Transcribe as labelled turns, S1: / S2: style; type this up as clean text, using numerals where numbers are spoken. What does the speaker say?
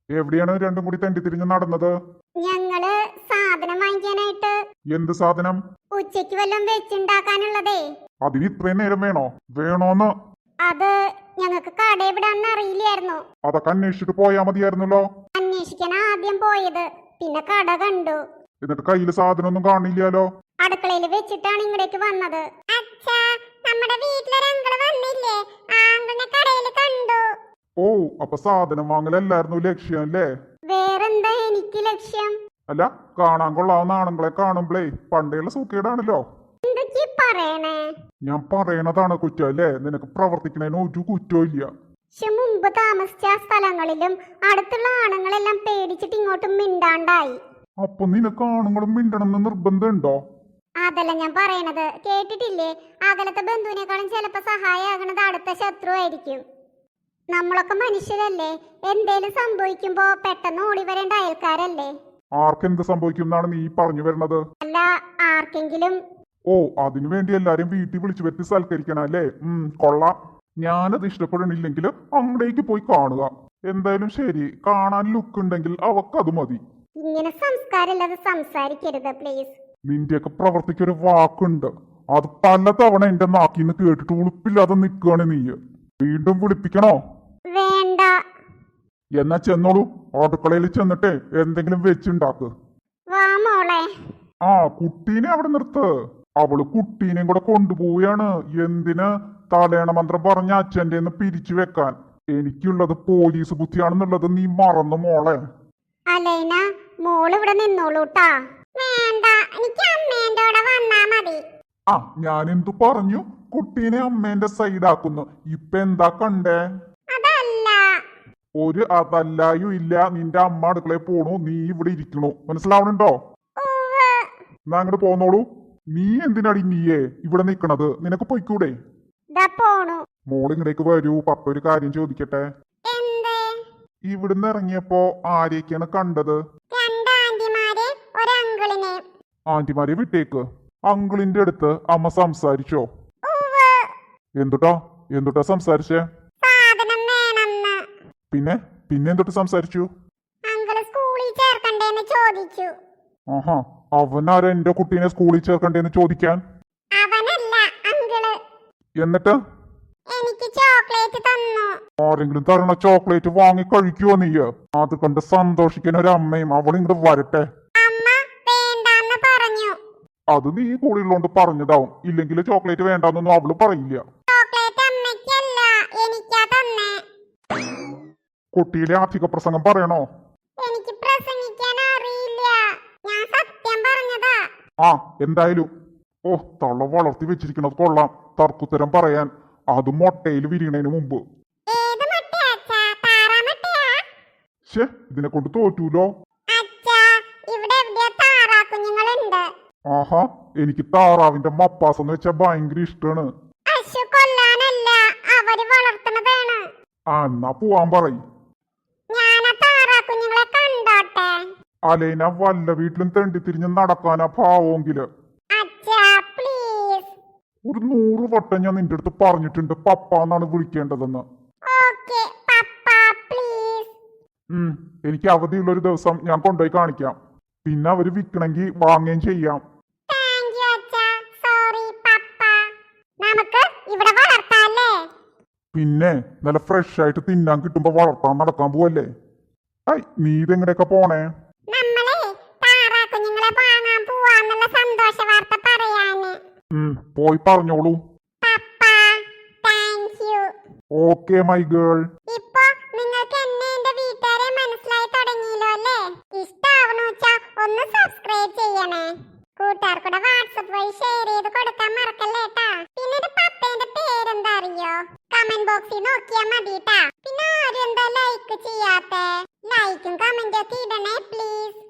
S1: എവിടെയാണ് രണ്ടും കൂടി തെണ്ടിത്തിരിഞ്ഞ് നടന്നത്?
S2: ഞങ്ങള് സാധനം വാങ്ങിക്കാനായിട്ട്.
S1: എന്ത് സാധനം?
S2: ഉച്ചയ്ക്ക് വല്ലതും വെച്ചുണ്ടാക്കാനുള്ളതേ.
S1: അതിന് ഇത്രയും നേരം വേണോ? വേണോന്ന്?
S2: അത് ഞങ്ങൾക്ക് കട എവിടാന്ന് അറിയില്ലായിരുന്നു.
S1: അതൊക്കെ അന്വേഷിച്ചിട്ട് പോയാ മതിയായിരുന്നല്ലോ.
S2: അന്വേഷിക്കാൻ ആദ്യം പോയത്, പിന്നെ കട കണ്ടു.
S1: എന്നിട്ട് കയ്യില് സാധനം ഒന്നും കാണില്ലാലോ.
S2: അടുക്കളയിൽ വെച്ചിട്ടാണ് ഇങ്ങടേക്ക് വന്നത്. അച്ഛാ, നമ്മുടെ വീട്ടിലൊരു അങ്കിള് വന്നില്ലേ, ആ അങ്കിളിനെ കടയിൽ കണ്ടു.
S1: ഓ, അപ്പൊ സാധനം വാങ്ങലല്ലായിരുന്നു ലക്ഷ്യം അല്ലേ?
S2: വേറെന്താ എനിക്ക് ലക്ഷ്യം?
S1: അല്ല, കാണാൻ കൊള്ളാവുന്ന ആണുങ്ങളെ കാണുമ്പളേ പണ്ടേയുള്ള സൂക്കേടാണല്ലോ.
S2: എന്തൊക്കെ പറയണേ?
S1: ഞാൻ പറയണതാണ് കുറ്റം അല്ലേ? നിനക്ക് പ്രവർത്തിക്കണേന് ഒരു കുറ്റവും ഇല്ല.
S2: മുമ്പ് താമസിച്ച സ്ഥലങ്ങളിലും അടുത്തുള്ള ആണുങ്ങളെല്ലാം പേടിച്ചിട്ട് ഇങ്ങോട്ടും മിണ്ടാണ്ടായി.
S1: അപ്പൊ നിനക്ക് ആണുങ്ങളും മിണ്ടണം എന്ന് നിർബന്ധമുണ്ടോ?
S2: അതല്ല ഞാൻ പറയണത്, കേട്ടിട്ടില്ലേ? അകലത്തെ ബന്ധുവിനേക്കാളും ചിലപ്പോ സഹായമാകണത് അടുത്ത ശത്രു ആയിരിക്കും. നമ്മളൊക്കെ മനുഷ്യരല്ലേ, എന്തേലും സംഭവിക്കുമ്പോ പെട്ടെന്ന് ഓടി വരേണ്ട അയൽക്കാരല്ലേ.
S1: ആർക്കെന്ത് സംഭവിക്കും എന്നാണ് നീ പറഞ്ഞു വരുന്നത്?
S2: അല്ല, ആർക്കെങ്കിലും.
S1: ഓ, അതിനു വേണ്ടി എല്ലാരും വീട്ടിൽ വിളിച്ചു വരുത്തി സൽക്കരിക്കണം അല്ലേ? കൊള്ളാം. ഞാനത് ഇഷ്ടപ്പെടണില്ലെങ്കിൽ അങ്ങടേക്ക് പോയി കാണുക. എന്തായാലും ശരി, കാണാൻ ലുക്ക് ഉണ്ടെങ്കിൽ അവക്കത് മതി.
S2: ഇങ്ങനെ സംസ്കാരമില്ലാതെ സംസാരിക്കരുത് പ്ലീസ്.
S1: നിന്റെയൊക്കെ പ്രവർത്തിക്കൊരു വാക്കുണ്ട്, അത് പലതവണ എന്റെ നാക്കിന്ന് കേട്ടിട്ട് ഉളുപ്പില്ലാതെ നിൽക്കുകയാണ് നീ. വീണ്ടും വിളിപ്പിക്കണോ?
S2: വേണ്ട.
S1: എന്നാ ചെന്നോളൂ, അടുക്കളയിൽ ചെന്നിട്ട് എന്തെങ്കിലും വെച്ചുണ്ടാക്ക്.
S2: വാ മോളെ.
S1: ആ, കുട്ടീനെ അവിടെ നിർത്ത്. അവള് കുട്ടീനെയും കൂടെ കൊണ്ടുപോവുകയാണ്. എന്തിന്? തലേണ മന്ത്രം പറഞ്ഞ അച്ഛൻ്റെ പിരിച്ചു വെക്കാൻ. എനിക്കുള്ളത് പോലീസ് ബുദ്ധിയാണെന്നുള്ളത് നീ മറന്നു മോളെ.
S2: അലൈന, മോള് ഇവിടെ നിന്നോളൂട്ടാ. വേണ്ട, എനിക്ക് അമ്മേന്റെ കൂടെ വന്നാ മതി.
S1: ആ, ഞാൻ എന്തു പറഞ്ഞു? കുട്ടീനെ അമ്മേന്റെ സൈഡാക്കുന്നു. ഇപ്പൊ എന്താ കണ്ടേ?
S2: അതല്ല.
S1: ഒരു അതല്ലായും ഇല്ല. നിന്റെ അമ്മ അടുക്കളയിൽ പോണു, നീ ഇവിടെ ഇരിക്കണു. മനസ്സിലാവണുണ്ടോ? എന്നാ അങ്ങോട്ട് പോന്നോളൂ. നീ എന്തിനാടി നീയേ ഇവിടെ നിക്കണത്? നിനക്ക് പൊയ്ക്കൂടെ? മോളിങ്ങടേക്ക് വരൂ, പപ്പ ഒരു കാര്യം ചോദിക്കട്ടെ. ഇവിടുന്ന് ഇറങ്ങിയപ്പോ ആരെയൊക്കെയാണ് കണ്ടത്? ആന്റിമാരെ വിട്ടേക്ക്. അങ്കിളിന്റെ അടുത്ത് അമ്മ സംസാരിച്ചോ? എന്തുട്ടാ സംസാരിച്ചേ? പിന്നെ എന്തുട്ട് സംസാരിച്ചു? ആഹാ, അവനാരെ എന്റെ കുട്ടീനെ സ്കൂളിൽ ചേർക്കണ്ടേന്ന് ചോദിക്കാൻ? എന്നിട്ട് ആരെങ്കിലും തരണ ചോക്ലേറ്റ് വാങ്ങി കഴിക്കുവോ നീ? അത് കണ്ട് സന്തോഷിക്കുന്ന ഒരു അമ്മയും അവളിങ്ങോട്ട് വരട്ടെ. അത് നീ കൂടെയുള്ളോണ്ട് പറഞ്ഞതാവും, ഇല്ലെങ്കിൽ ചോക്ലേറ്റ് വേണ്ടെന്നൊന്നും അവള് പറയില്ല. കുട്ടിയിലെ അധിക പ്രസംഗം പറയണോ? ആ, എന്തായാലും തള്ള വളർത്തി വെച്ചിരിക്കണത് കൊള്ളാം. തർക്കുത്തരം പറയാൻ, അത് മുട്ടയിൽ വിരിയണതിന് മുമ്പ്. ശേ, ഇതിനെ കൊണ്ട് തോറ്റൂലോ. ആഹാ, എനിക്ക് താറാവിന്റെ മപ്പാസ് എന്ന് വെച്ചാ ഭയങ്കര ഇഷ്ടാണ്. ആ, എന്നാ പോവാൻ പറയും. അലൈന വല്ല വീട്ടിലും തെണ്ടിത്തിരിഞ്ഞ് നടക്കാനാ ഭാവമെങ്കില്. ഒരു 100 വട്ടം ഞാൻ നിന്റെ അടുത്ത് പറഞ്ഞിട്ടുണ്ട് പപ്പ എന്നാണ് വിളിക്കേണ്ടതെന്ന്. എനിക്ക് അവധിയുള്ളൊരു ദിവസം ഞാൻ കൊണ്ടുപോയി കാണിക്കാം. പിന്നെ അവര് വിൽക്കണമെങ്കിൽ വാങ്ങുകയും ചെയ്യാം. പിന്നെ നല്ല ഫ്രഷ് ആയിട്ട് തിന്നാൻ കിട്ടുമ്പോ വളർത്താൻ നടക്കാൻ പോവല്ലേ? നീ ഇതെങ്ങനെയൊക്കെ പോണേ? പോയി പറഞ്ഞോളൂ. Okay my girl.
S2: ഇപ്പൊ നിങ്ങൾക്ക് എന്നെ എന്റെ വീട്ടുകാരെ മനസ്സിലായി തുടങ്ങിയല്ലോ അല്ലേ? ഇഷ്ടാവണോച്ചാ ഒന്ന് സബ്സ്ക്രൈബ് ചെയ്യണേ. കൂട്ടുകാർക്കൂടെ വാട്സപ്പ് വഴി ഷെയർ ചെയ്ത് കൊടുക്കാൻ മറക്കല്ലേ ട്ടാ. പിന്നെ പപ്പേന്റെ പേരെന്താ അറിയോ? കമന്റ് ബോക്സിൽ നോക്കിയാ മതി ട്ടാ. പിന്നെ ആരും എന്താ ലൈക്ക് ചെയ്യാത്തെ? ലൈക്കും കമന്റും ഒക്കെ ഇടണേ പ്ലീസ്.